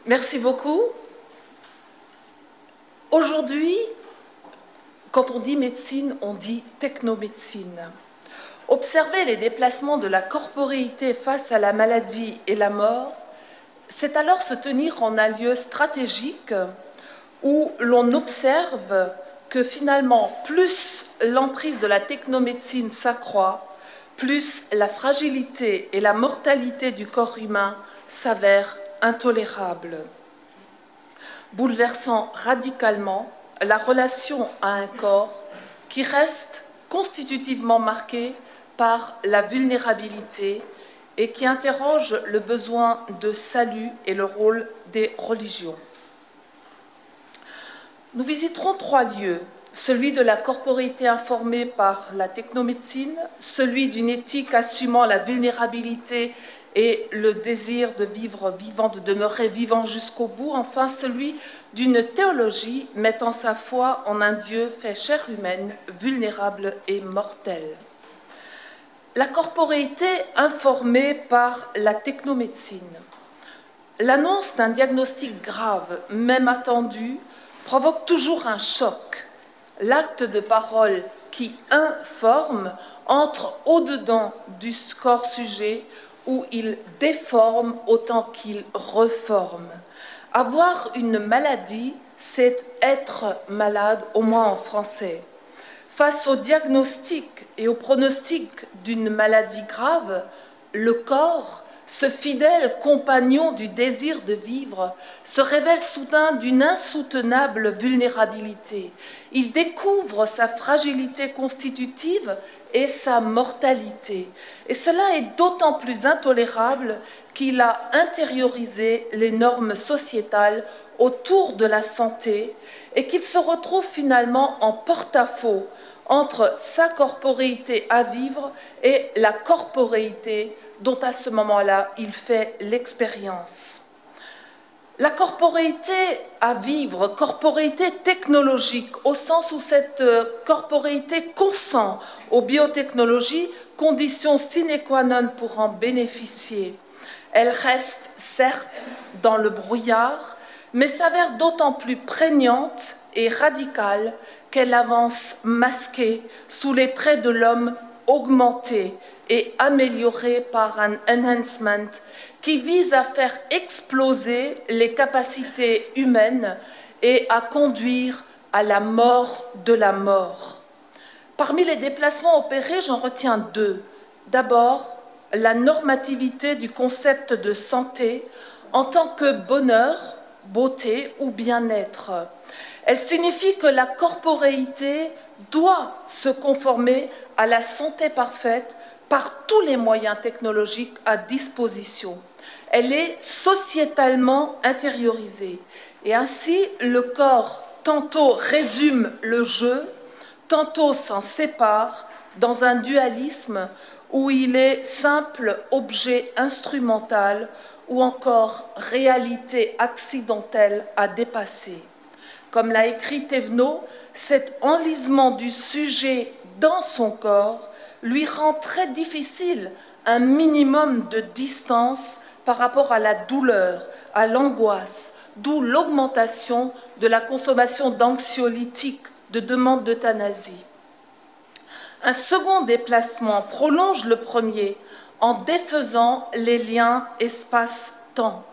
Merci beaucoup. Aujourd'hui, quand on dit médecine, on dit technomédecine. Observer les déplacements de la corporéité face à la maladie et la mort, c'est alors se tenir en un lieu stratégique où l'on observe que finalement, plus l'emprise de la technomédecine s'accroît, plus la fragilité et la mortalité du corps humain s'avèrent intolérables, bouleversant radicalement la relation à un corps qui reste constitutivement marqué par la vulnérabilité et qui interroge le besoin de salut et le rôle des religions. Nous visiterons 3 lieux, celui de la corporéité informée par la technomédecine, celui d'une éthique assumant la vulnérabilité et le désir de vivre vivant, de demeurer vivant jusqu'au bout, enfin celui d'une théologie mettant sa foi en un Dieu fait chair humaine, vulnérable et mortel. La corporéité informée par la technomédecine. L'annonce d'un diagnostic grave, même attendu, provoque toujours un choc. L'acte de parole qui informe entre au-dedans du corps sujet où il déforme autant qu'il reforme. Avoir une maladie, c'est être malade, au moins en français. Face au diagnostic et au pronostic d'une maladie grave, le corps, ce fidèle compagnon du désir de vivre, se révèle soudain d'une insoutenable vulnérabilité. Il découvre sa fragilité constitutive et sa mortalité. Et cela est d'autant plus intolérable qu'il a intériorisé les normes sociétales autour de la santé et qu'il se retrouve finalement en porte-à-faux entre sa corporéité à vivre et la corporéité dont à ce moment-là il fait l'expérience. La corporéité à vivre, corporéité technologique, au sens où cette corporéité consent aux biotechnologies, condition sine qua non pour en bénéficier. Elle reste certes dans le brouillard, mais s'avère d'autant plus prégnante et radicale qu'elle avance masquée sous les traits de l'homme augmenté et amélioré par un enhancement qui vise à faire exploser les capacités humaines et à conduire à la mort de la mort. Parmi les déplacements opérés, j'en retiens 2. D'abord, la normativité du concept de santé en tant que bonheur, beauté ou bien-être. Elle signifie que la corporéité doit se conformer à la santé parfaite par tous les moyens technologiques à disposition. Elle est sociétalement intériorisée. Et ainsi, le corps tantôt résume le jeu, tantôt s'en sépare dans un dualisme où il est simple objet instrumental ou encore réalité accidentelle à dépasser. Comme l'a écrit Thévenot, cet enlisement du sujet dans son corps lui rend très difficile un minimum de distance par rapport à la douleur, à l'angoisse, d'où l'augmentation de la consommation d'anxiolytiques, de demandes d'euthanasie. Un second déplacement prolonge le premier en défaisant les liens espace-temps.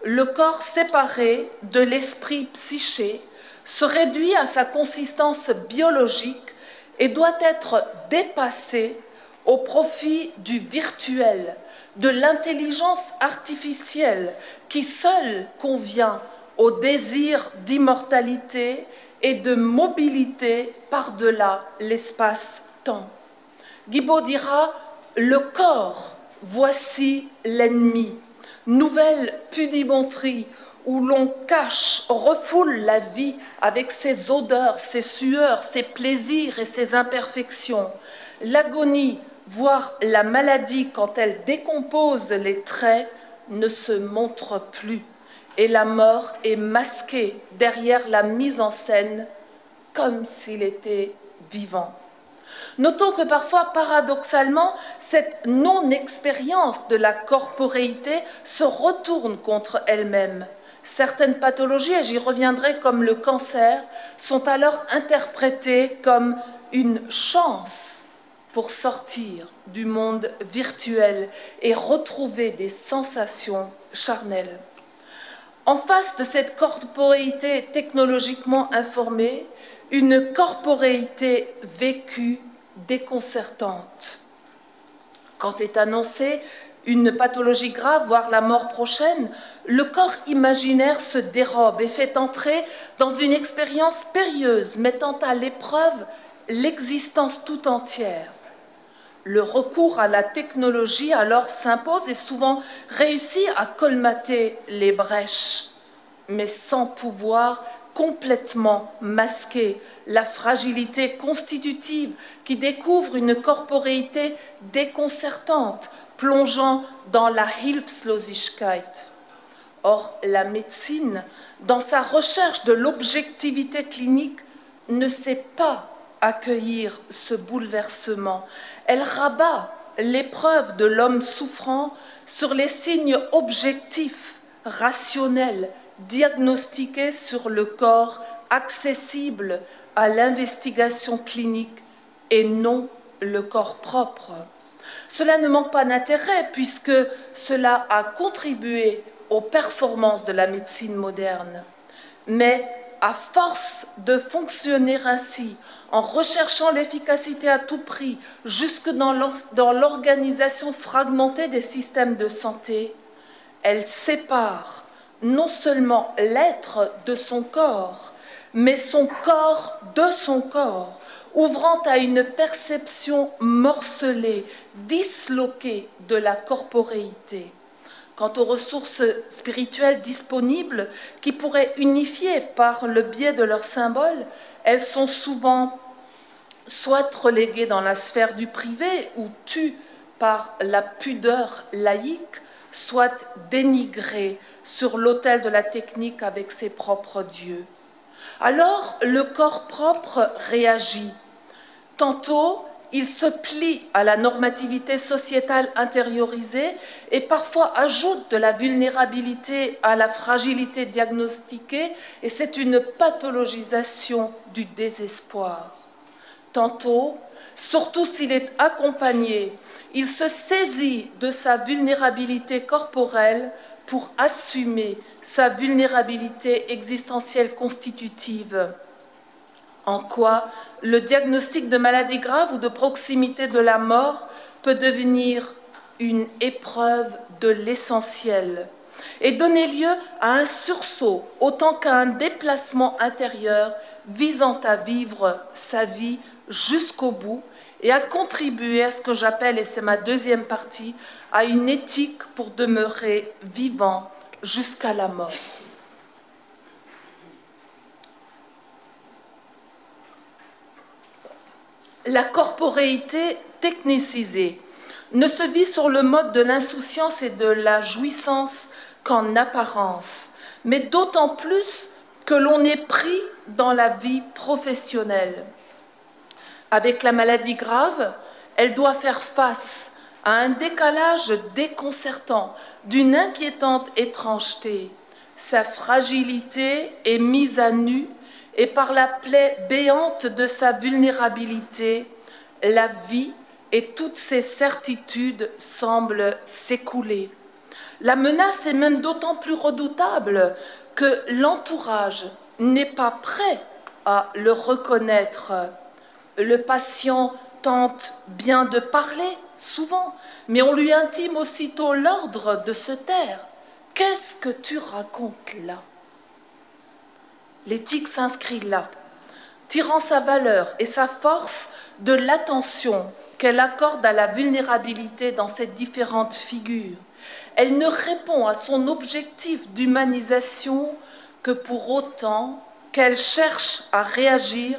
Le corps séparé de l'esprit psyché se réduit à sa consistance biologique et doit être dépassé au profit du virtuel, de l'intelligence artificielle qui seule convient au désir d'immortalité et de mobilité par-delà l'espace-temps. Guibaud dira « Le corps, voici l'ennemi ». Nouvelle pudibonderie où l'on cache, refoule la vie avec ses odeurs, ses sueurs, ses plaisirs et ses imperfections. L'agonie, voire la maladie, quand elle décompose les traits, ne se montre plus. Et la mort est masquée derrière la mise en scène comme s'il était vivant. Notons que parfois, paradoxalement, cette non-expérience de la corporéité se retourne contre elle-même. Certaines pathologies, et j'y reviendrai comme le cancer, sont alors interprétées comme une chance pour sortir du monde virtuel et retrouver des sensations charnelles. En face de cette corporéité technologiquement informée, une corporéité vécue déconcertante. Quand est annoncée une pathologie grave, voire la mort prochaine, le corps imaginaire se dérobe et fait entrer dans une expérience périlleuse, mettant à l'épreuve l'existence tout entière. Le recours à la technologie alors s'impose et souvent réussit à colmater les brèches, mais sans pouvoir complètement masquer la fragilité constitutive qui découvre une corporéité déconcertante, plongeant dans la Hilflosigkeit. Or, la médecine, dans sa recherche de l'objectivité clinique, ne sait pas accueillir ce bouleversement. Elle rabat l'épreuve de l'homme souffrant sur les signes objectifs, rationnels, diagnostiqués sur le corps, accessibles à l'investigation clinique et non le corps propre. Cela ne manque pas d'intérêt puisque cela a contribué aux performances de la médecine moderne. Mais à force de fonctionner ainsi, en recherchant l'efficacité à tout prix, jusque dans l'organisation fragmentée des systèmes de santé, elle sépare non seulement l'être de son corps, mais son corps de son corps, ouvrant à une perception morcelée, disloquée de la corporéité. Quant aux ressources spirituelles disponibles qui pourraient unifier par le biais de leurs symboles, elles sont souvent soit reléguées dans la sphère du privé ou tues par la pudeur laïque, soit dénigrées sur l'autel de la technique avec ses propres dieux. Alors, le corps propre réagit. Tantôt, il se plie à la normativité sociétale intériorisée et parfois ajoute de la vulnérabilité à la fragilité diagnostiquée, et c'est une pathologisation du désespoir. Tantôt, surtout s'il est accompagné, il se saisit de sa vulnérabilité corporelle pour assumer sa vulnérabilité existentielle constitutive. En quoi le diagnostic de maladie grave ou de proximité de la mort peut devenir une épreuve de l'essentiel et donner lieu à un sursaut autant qu'à un déplacement intérieur visant à vivre sa vie jusqu'au bout et à contribuer à ce que j'appelle, et c'est ma deuxième partie, à une éthique pour demeurer vivant jusqu'à la mort. La corporéité technicisée ne se vit sur le mode de l'insouciance et de la jouissance qu'en apparence, mais d'autant plus que l'on est pris dans la vie professionnelle. Avec la maladie grave, elle doit faire face à un décalage déconcertant, d'une inquiétante étrangeté. Sa fragilité est mise à nu et par la plaie béante de sa vulnérabilité, la vie et toutes ses certitudes semblent s'écouler. La menace est même d'autant plus redoutable que l'entourage n'est pas prêt à le reconnaître. Le patient tente bien de parler, souvent, mais on lui intime aussitôt l'ordre de se taire. Qu'est-ce que tu racontes là ? L'éthique s'inscrit là, tirant sa valeur et sa force de l'attention qu'elle accorde à la vulnérabilité dans ses différentes figures. Elle ne répond à son objectif d'humanisation que pour autant qu'elle cherche à réagir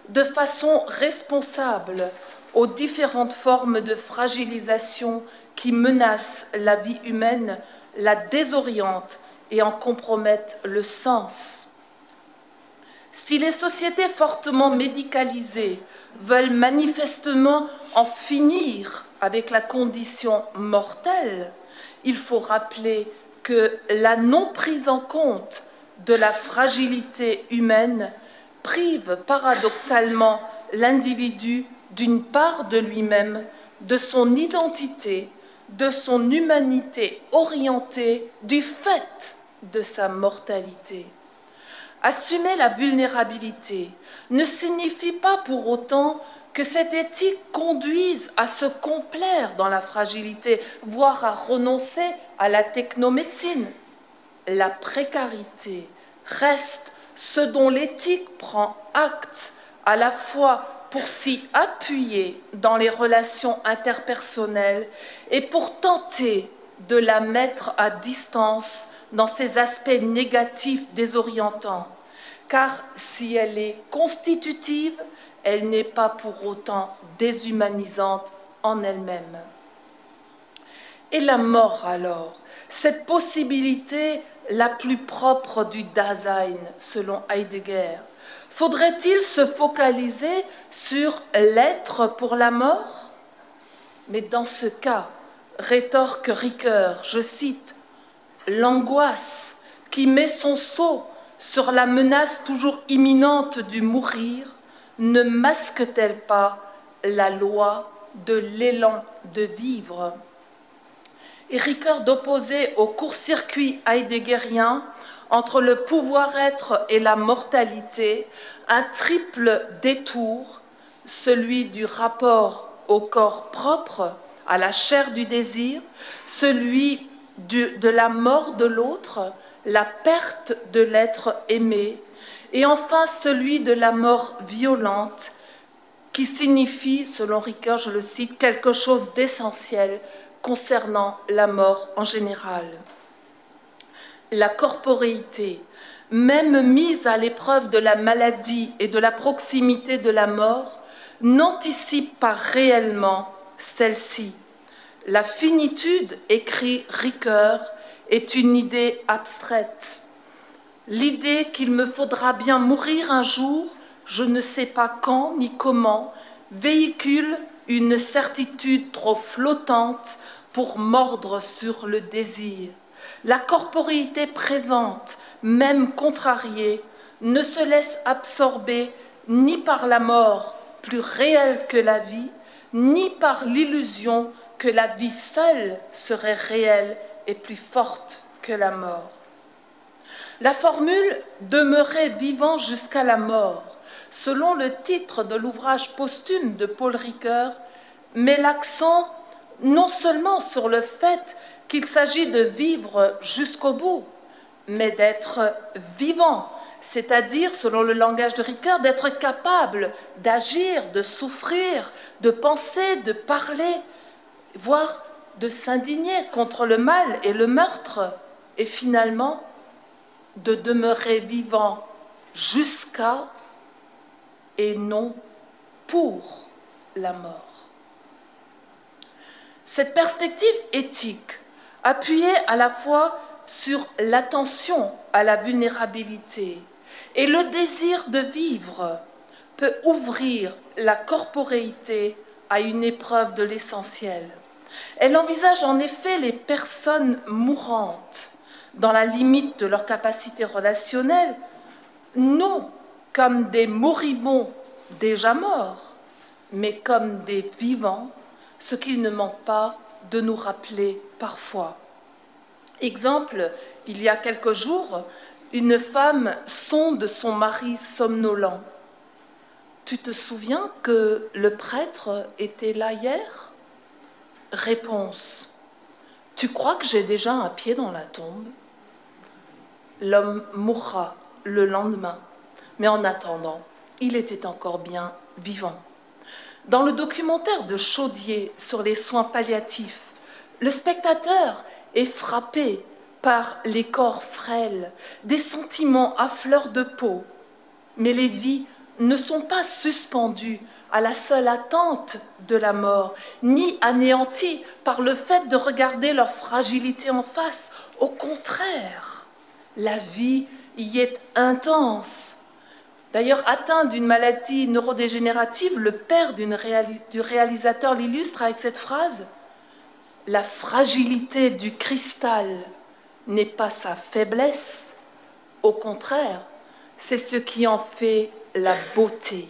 de façon responsable aux différentes formes de fragilisation qui menacent la vie humaine, la désorientent et en compromettent le sens. Si les sociétés fortement médicalisées veulent manifestement en finir avec la condition mortelle, il faut rappeler que la non prise en compte de la fragilité humaine prive paradoxalement l'individu d'une part de lui-même, de son identité, de son humanité orientée du fait de sa mortalité. Assumer la vulnérabilité ne signifie pas pour autant que cette éthique conduise à se complaire dans la fragilité, voire à renoncer à la technomédecine. La précarité reste ce dont l'éthique prend acte à la fois pour s'y appuyer dans les relations interpersonnelles et pour tenter de la mettre à distance dans ses aspects négatifs désorientants. Car si elle est constitutive, elle n'est pas pour autant déshumanisante en elle-même. Et la mort alors, cette possibilité la plus propre du Dasein, selon Heidegger, faudrait-il se focaliser sur l'être pour la mort? Mais dans ce cas, rétorque Ricoeur, je cite, « l'angoisse qui met son sceau sur la menace toujours imminente du mourir ne masque-t-elle pas la loi de l'élan de vivre ?» Et Ricoeur d'opposer au court-circuit heideggerien entre le pouvoir-être et la mortalité un triple détour, celui du rapport au corps propre, à la chair du désir, celui de la mort de l'autre, la perte de l'être aimé, et enfin celui de la mort violente, qui signifie, selon Ricoeur, je le cite, quelque chose d'essentiel concernant la mort en général. La corporéité, même mise à l'épreuve de la maladie et de la proximité de la mort, n'anticipe pas réellement celle-ci. La finitude, écrit Ricoeur, est une idée abstraite. L'idée qu'il me faudra bien mourir un jour, je ne sais pas quand ni comment, véhicule une certitude trop flottante pour mordre sur le désir. La corporéité présente, même contrariée, ne se laisse absorber ni par la mort plus réelle que la vie, ni par l'illusion que la vie seule serait réelle et plus forte que la mort. La formule « demeurer vivant jusqu'à la mort », selon le titre de l'ouvrage posthume de Paul Ricoeur, met l'accent non seulement sur le fait qu'il s'agit de vivre jusqu'au bout, mais d'être vivant, c'est-à-dire, selon le langage de Ricoeur, d'être capable d'agir, de souffrir, de penser, de parler, voire de s'indigner contre le mal et le meurtre, et finalement de demeurer vivant jusqu'à et non pour la mort. Cette perspective éthique, appuyée à la fois sur l'attention à la vulnérabilité et le désir de vivre, peut ouvrir la corporéité à une épreuve de l'essentiel. Elle envisage en effet les personnes mourantes, dans la limite de leur capacité relationnelle, non comme des moribonds déjà morts, mais comme des vivants, ce qu'il ne manque pas de nous rappeler parfois. Exemple, il y a quelques jours, une femme sonde son mari somnolent. « Tu te souviens que le prêtre était là hier ?» Réponse. « Tu crois que j'ai déjà un pied dans la tombe ?» L'homme mourra le lendemain, mais en attendant, il était encore bien vivant. Dans le documentaire de Chaudier sur les soins palliatifs, le spectateur est frappé par les corps frêles, des sentiments à fleur de peau, mais les vies ne sont pas suspendues à la seule attente de la mort, ni anéanties par le fait de regarder leur fragilité en face. Au contraire, la vie y est intense. D'ailleurs, atteint d'une maladie neurodégénérative, le père du réalisateur l'illustre avec cette phrase « La fragilité du cristal n'est pas sa faiblesse, au contraire, c'est ce qui en fait la beauté.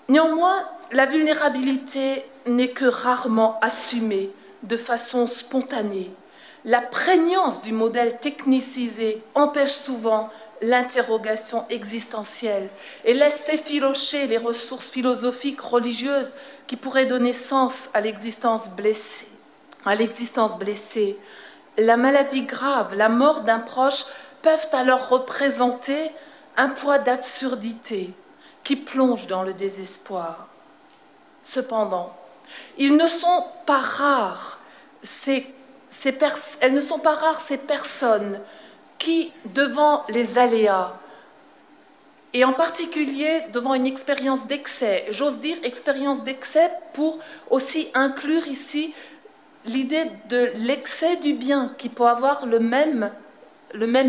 Néanmoins, la vulnérabilité n'est que rarement assumée de façon spontanée. La prégnance du modèle technicisé empêche souvent l'interrogation existentielle et laisse s'effilocher les ressources philosophiques, religieuses qui pourraient donner sens à l'existence blessée. La maladie grave, la mort d'un proche peuvent alors représenter un poids d'absurdité qui plonge dans le désespoir. Cependant, elles ne sont pas rares ces personnes qui, devant les aléas, et en particulier devant une expérience d'excès, j'ose dire expérience d'excès pour aussi inclure ici l'idée de l'excès du bien qui peut avoir le même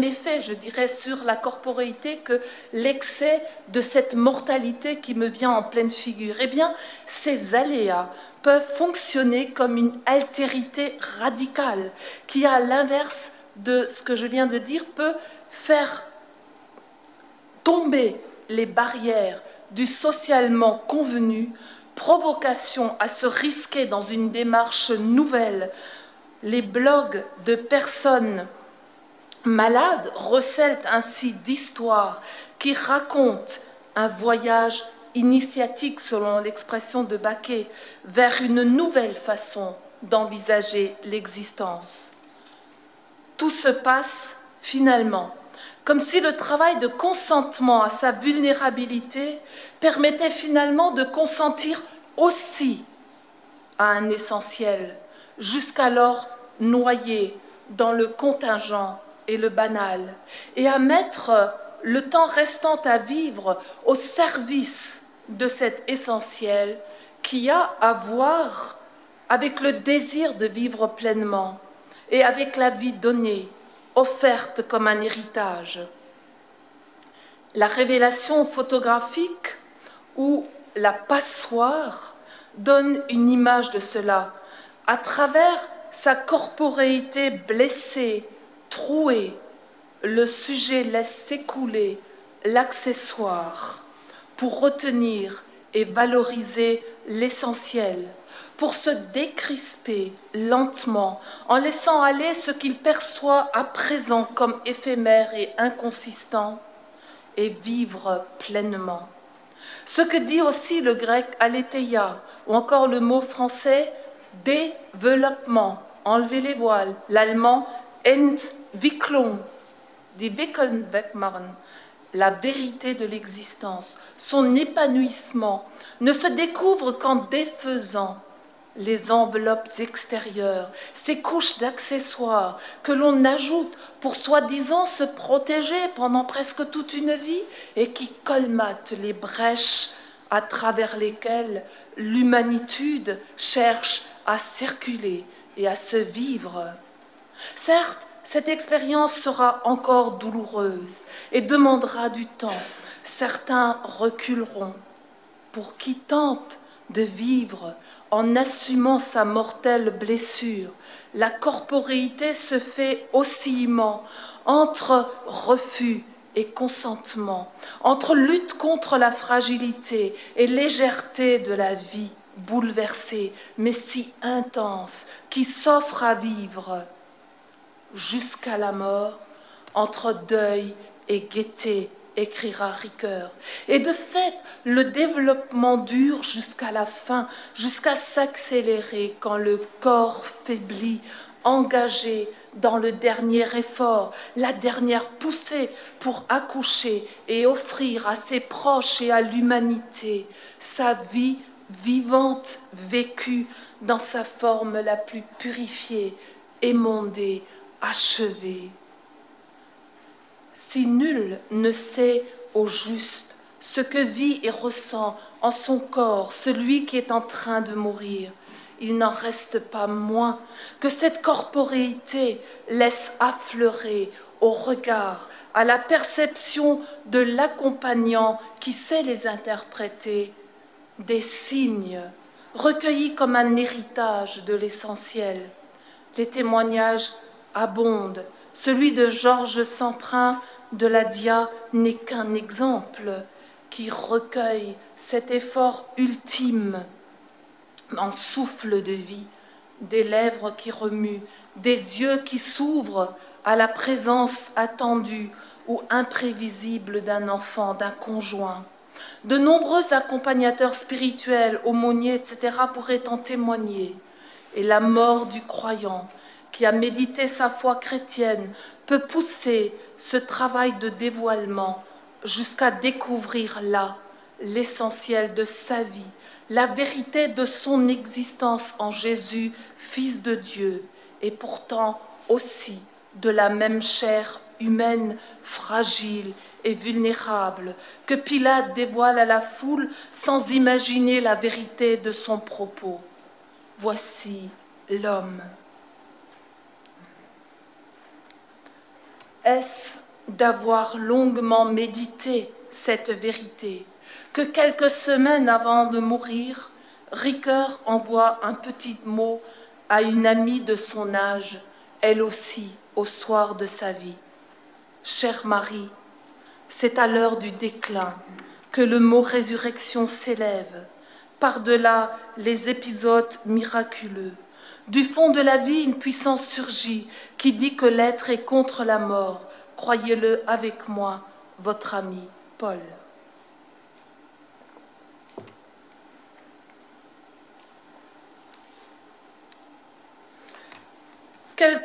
effet, je dirais, sur la corporéité que l'excès de cette mortalité qui me vient en pleine figure. Eh bien, ces aléas peuvent fonctionner comme une altérité radicale qui, à l'inverse de ce que je viens de dire, peut faire tomber les barrières du socialement convenu, provocation à se risquer dans une démarche nouvelle. Les blogs de personnes malades recèlent ainsi d'histoires qui racontent un voyage initiatique, selon l'expression de Baquet, vers une nouvelle façon d'envisager l'existence. Tout se passe finalement comme si le travail de consentement à sa vulnérabilité permettait finalement de consentir aussi à un essentiel, jusqu'alors noyé dans le contingent et le banal, et à mettre le temps restant à vivre au service de cet essentiel qui a à voir avec le désir de vivre pleinement et avec la vie donnée, offerte comme un héritage. La révélation photographique ou la passoire donne une image de cela. À travers sa corporéité blessée, trouée, le sujet laisse s'écouler l'accessoire pour retenir et valoriser l'essentiel, pour se décrisper lentement en laissant aller ce qu'il perçoit à présent comme éphémère et inconsistant et vivre pleinement. Ce que dit aussi le grec aletheia ou encore le mot français développement, enlever les voiles, l'allemand Entwicklung, die Wickeln wegmachen, la vérité de l'existence, son épanouissement, ne se découvre qu'en défaisant les enveloppes extérieures, ces couches d'accessoires que l'on ajoute pour soi-disant se protéger pendant presque toute une vie et qui colmatent les brèches à travers lesquelles l'humanitude cherche à circuler et à se vivre. Certes, cette expérience sera encore douloureuse et demandera du temps. Certains reculeront. Pour qui tente de vivre en assumant sa mortelle blessure, la corporéité se fait oscillement entre refus et consentement, entre lutte contre la fragilité et légèreté de la vie bouleversée, mais si intense, qui s'offre à vivre jusqu'à la mort, entre deuil et gaieté, écrira Ricoeur. Et de fait, le développement dure jusqu'à la fin, jusqu'à s'accélérer quand le corps faiblit, engagé dans le dernier effort, la dernière poussée pour accoucher et offrir à ses proches et à l'humanité sa vie vivante, vécue dans sa forme la plus purifiée, émondée, achevée. Si nul ne sait au juste ce que vit et ressent en son corps celui qui est en train de mourir, il n'en reste pas moins que cette corporéité laisse affleurer au regard, à la perception de l'accompagnant qui sait les interpréter, des signes recueillis comme un héritage de l'essentiel. Les témoignages abondent. Celui de Georges Semprin de la Dia n'est qu'un exemple qui recueille cet effort ultime en souffle de vie, des lèvres qui remuent, des yeux qui s'ouvrent à la présence attendue ou imprévisible d'un enfant, d'un conjoint. De nombreux accompagnateurs spirituels, aumôniers, etc. pourraient en témoigner. Et la mort du croyant qui a médité sa foi chrétienne peut pousser ce travail de dévoilement jusqu'à découvrir là l'essentiel de sa vie, la vérité de son existence en Jésus, Fils de Dieu, et pourtant aussi de la même chair humaine, fragile et vulnérable, que Pilate dévoile à la foule sans imaginer la vérité de son propos. Voici l'homme. Est-ce d'avoir longuement médité cette vérité que quelques semaines avant de mourir, Ricoeur envoie un petit mot à une amie de son âge, elle aussi, au soir de sa vie. « Chère Marie, c'est à l'heure du déclin que le mot résurrection s'élève, par-delà les épisodes miraculeux. Du fond de la vie, une puissance surgit qui dit que l'être est contre la mort. Croyez-le avec moi, votre ami Paul. » Quel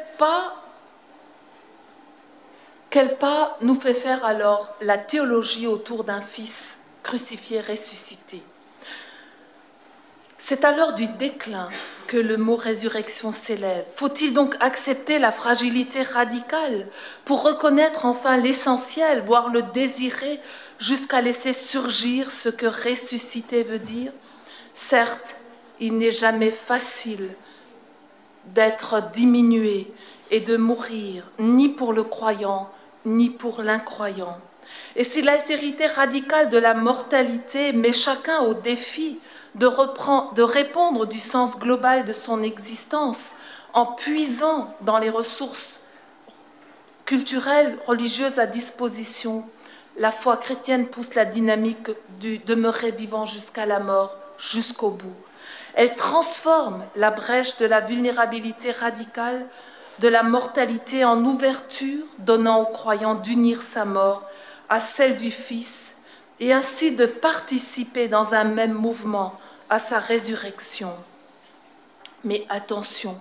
pas nous fait faire alors la théologie autour d'un fils crucifié, ressuscité? C'est à l'heure du déclin que le mot résurrection s'élève. Faut-il donc accepter la fragilité radicale pour reconnaître enfin l'essentiel, voire le désirer, jusqu'à laisser surgir ce que ressusciter veut dire? Certes, il n'est jamais facile d'être diminué et de mourir, ni pour le croyant, ni pour l'incroyant. Et si l'altérité radicale de la mortalité met chacun au défi de répondre du sens global de son existence en puisant dans les ressources culturelles, religieuses à disposition, la foi chrétienne pousse la dynamique du demeurer vivant jusqu'à la mort, jusqu'au bout. Elle transforme la brèche de la vulnérabilité radicale de la mortalité en ouverture, donnant aux croyants d'unir sa mort à celle du Fils et ainsi de participer dans un même mouvement à sa résurrection. Mais attention,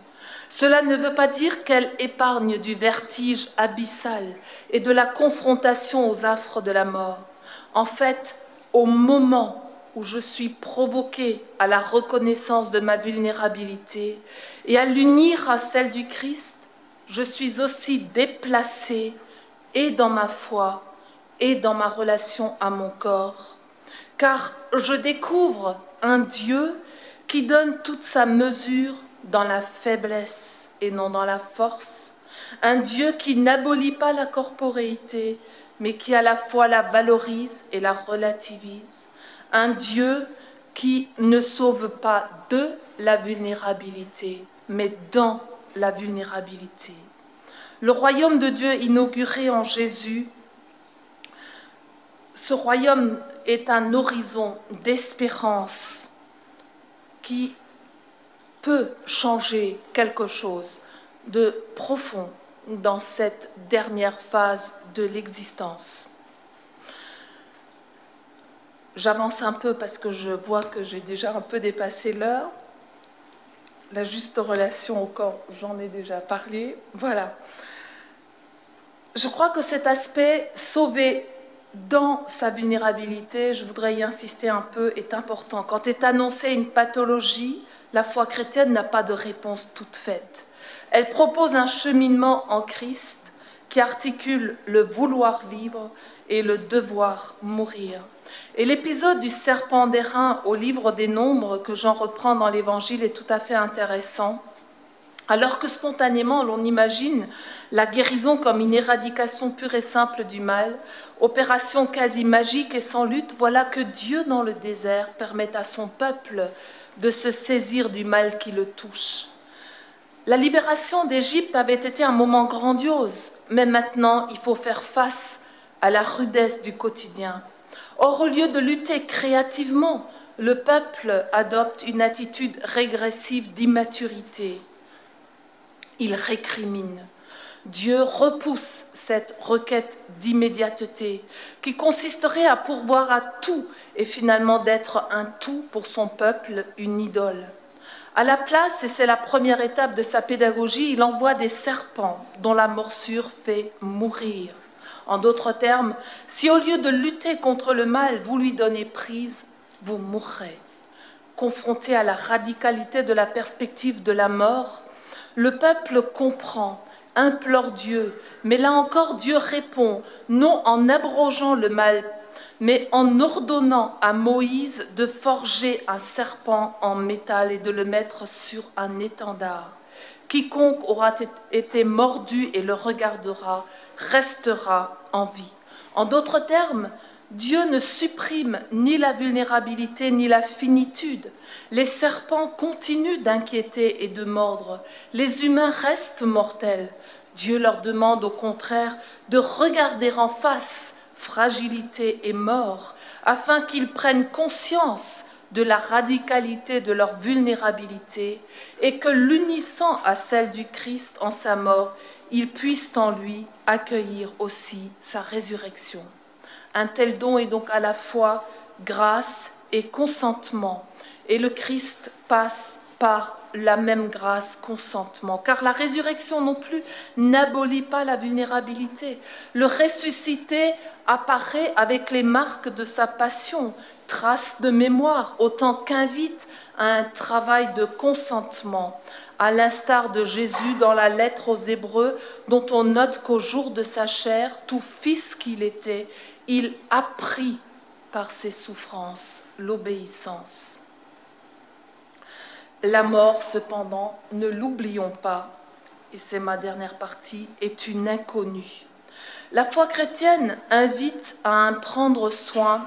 cela ne veut pas dire qu'elle épargne du vertige abyssal et de la confrontation aux affres de la mort. En fait, au moment où je suis provoquée à la reconnaissance de ma vulnérabilité et à l'unir à celle du Christ, je suis aussi déplacée et dans ma foi et dans ma relation à mon corps, car je découvre un Dieu qui donne toute sa mesure dans la faiblesse et non dans la force, un Dieu qui n'abolit pas la corporéité, mais qui à la fois la valorise et la relativise, un Dieu qui ne sauve pas de la vulnérabilité, mais dans la vulnérabilité. Le royaume de Dieu inauguré en Jésus, ce royaume est un horizon d'espérance qui peut changer quelque chose de profond dans cette dernière phase de l'existence. J'avance un peu parce que je vois que j'ai déjà un peu dépassé l'heure. La juste relation au corps, j'en ai déjà parlé. Voilà. Je crois que cet aspect sauvé dans sa vulnérabilité, je voudrais y insister un peu, est important. Quand est annoncée une pathologie, la foi chrétienne n'a pas de réponse toute faite. Elle propose un cheminement en Christ qui articule le vouloir vivre et le devoir mourir. Et l'épisode du serpent d'airain au livre des Nombres, que j'en reprends dans l'Évangile, est tout à fait intéressant. Alors que spontanément, l'on imagine la guérison comme une éradication pure et simple du mal, opération quasi magique et sans lutte, voilà que Dieu, dans le désert, permet à son peuple de se saisir du mal qui le touche. La libération d'Égypte avait été un moment grandiose, mais maintenant il faut faire face à la rudesse du quotidien. Or, au lieu de lutter créativement, le peuple adopte une attitude régressive d'immaturité. Il récrimine. Dieu repousse cette requête d'immédiateté qui consisterait à pourvoir à tout et finalement d'être un tout pour son peuple, une idole. À la place, et c'est la première étape de sa pédagogie, il envoie des serpents dont la morsure fait mourir. En d'autres termes, si au lieu de lutter contre le mal, vous lui donnez prise, vous mourrez. Confronté à la radicalité de la perspective de la mort, le peuple comprend, implore Dieu, mais là encore Dieu répond, non en abrogeant le mal, mais en ordonnant à Moïse de forger un serpent en métal et de le mettre sur un étendard. Quiconque aura été mordu et le regardera restera en vie. En d'autres termes, Dieu ne supprime ni la vulnérabilité ni la finitude. Les serpents continuent d'inquiéter et de mordre. Les humains restent mortels. Dieu leur demande au contraire de regarder en face fragilité et mort, afin qu'ils prennent conscience de la radicalité de leur vulnérabilité et que, l'unissant à celle du Christ en sa mort, ils puissent en lui accueillir aussi sa résurrection. Un tel don est donc à la fois grâce et consentement, et le Christ passe par la même grâce, consentement, car la résurrection non plus n'abolit pas la vulnérabilité. Le ressuscité apparaît avec les marques de sa passion, trace de mémoire, autant qu'invite à un travail de consentement, à l'instar de Jésus dans la lettre aux Hébreux, dont on note qu'au jour de sa chair, tout fils qu'il était, il apprit par ses souffrances l'obéissance. La mort, cependant, ne l'oublions pas, et c'est ma dernière partie, est une inconnue. La foi chrétienne invite à en prendre soin,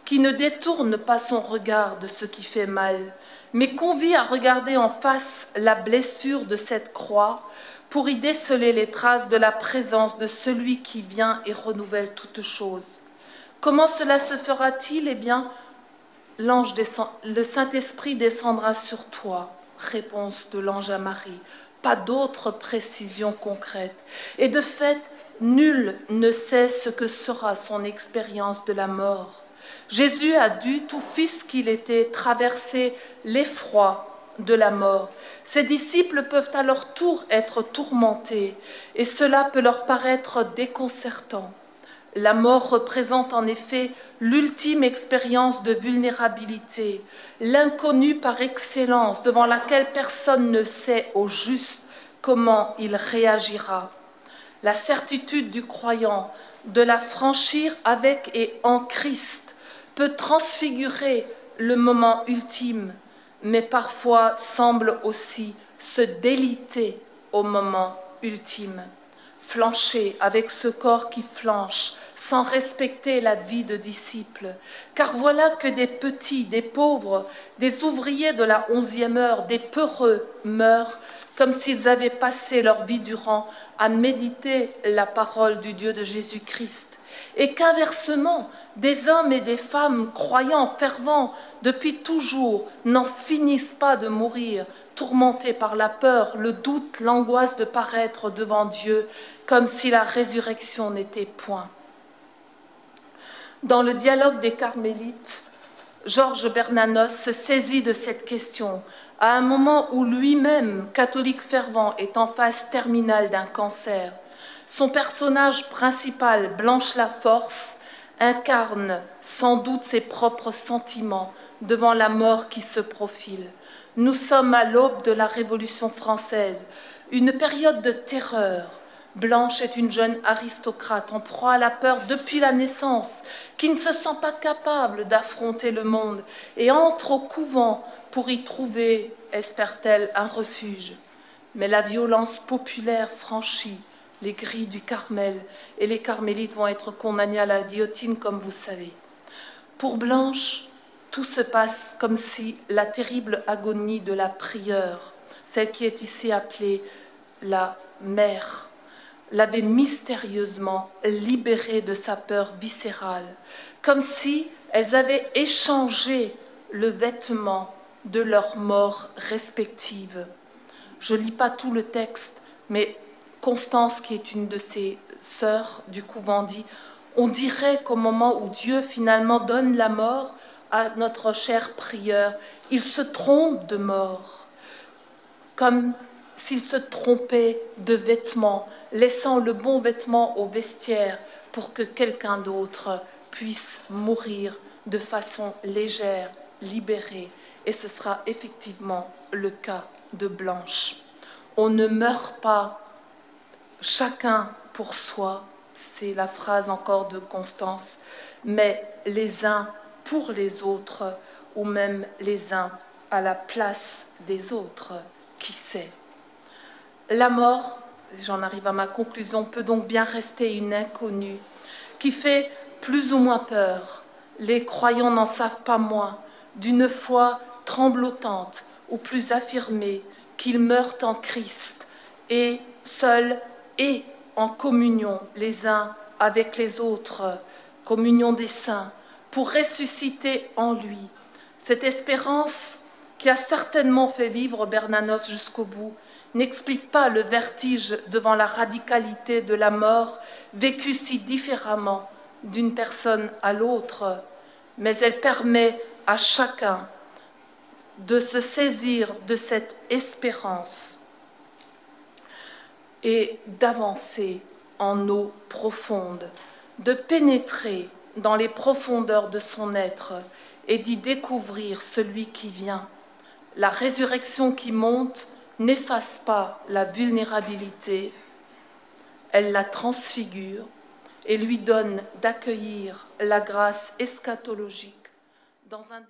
qui ne détourne pas son regard de ce qui fait mal, mais convie à regarder en face la blessure de cette croix pour y déceler les traces de la présence de celui qui vient et renouvelle toutes choses. Comment cela se fera-t-il ? Eh bien, le Saint-Esprit descendra sur toi. Réponse de l'ange à Marie. Pas d'autre précision concrète. Et de fait, nul ne sait ce que sera son expérience de la mort. Jésus a dû, tout fils qu'il était, traverser l'effroi de la mort. Ses disciples peuvent à leur tour être tourmentés, et cela peut leur paraître déconcertant. La mort représente en effet l'ultime expérience de vulnérabilité, l'inconnu par excellence devant laquelle personne ne sait au juste comment il réagira. La certitude du croyant de la franchir avec et en Christ peut transfigurer le moment ultime, mais parfois semble aussi se déliter au moment ultime. Flancher avec ce corps qui flanche, sans respecter la vie de disciple. Car voilà que des petits, des pauvres, des ouvriers de la 11e heure, des peureux meurent comme s'ils avaient passé leur vie durant à méditer la parole du Dieu de Jésus-Christ. Et qu'inversement, des hommes et des femmes croyants, fervents, depuis toujours, n'en finissent pas de mourir, tourmentés par la peur, le doute, l'angoisse de paraître devant Dieu, comme si la résurrection n'était point. Dans le dialogue des Carmélites, Georges Bernanos se saisit de cette question à un moment où lui-même, catholique fervent, est en phase terminale d'un cancer. Son personnage principal, Blanche Laforce, incarne sans doute ses propres sentiments devant la mort qui se profile. Nous sommes à l'aube de la Révolution française, une période de terreur. Blanche est une jeune aristocrate en proie à la peur depuis la naissance, qui ne se sent pas capable d'affronter le monde et entre au couvent pour y trouver, espère-t-elle, un refuge. Mais la violence populaire franchit les grilles du Carmel et les carmélites vont être condamnés à la guillotine, comme vous savez. Pour Blanche, tout se passe comme si la terrible agonie de la prieure celle qui est ici appelée la mère, l'avait mystérieusement libérée de sa peur viscérale, comme si elles avaient échangé le vêtement de leur mort respective. Je ne lis pas tout le texte, mais Constance, qui est une de ses sœurs du couvent, dit « On dirait qu'au moment où Dieu finalement donne la mort à notre cher prieur, il se trompe de mort, comme s'il se trompait de vêtements, laissant le bon vêtement au vestiaire pour que quelqu'un d'autre puisse mourir de façon légère, libérée. » Et ce sera effectivement le cas de Blanche. On ne meurt pas chacun pour soi, c'est la phrase encore de Constance, mais les uns pour les autres, ou même les uns à la place des autres, qui sait. La mort, j'en arrive à ma conclusion, peut donc bien rester une inconnue qui fait plus ou moins peur. Les croyants n'en savent pas moins, d'une foi tremblotante ou plus affirmée, qu'ils meurent en Christ et seuls et en communion les uns avec les autres, communion des saints, pour ressusciter en lui. Cette espérance qui a certainement fait vivre Bernanos jusqu'au bout n'explique pas le vertige devant la radicalité de la mort vécue si différemment d'une personne à l'autre, mais elle permet à chacun de se saisir de cette espérance et d'avancer en eau profonde, de pénétrer dans les profondeurs de son être et d'y découvrir celui qui vient. La résurrection qui monte n'efface pas la vulnérabilité, elle la transfigure et lui donne d'accueillir la grâce eschatologique dans un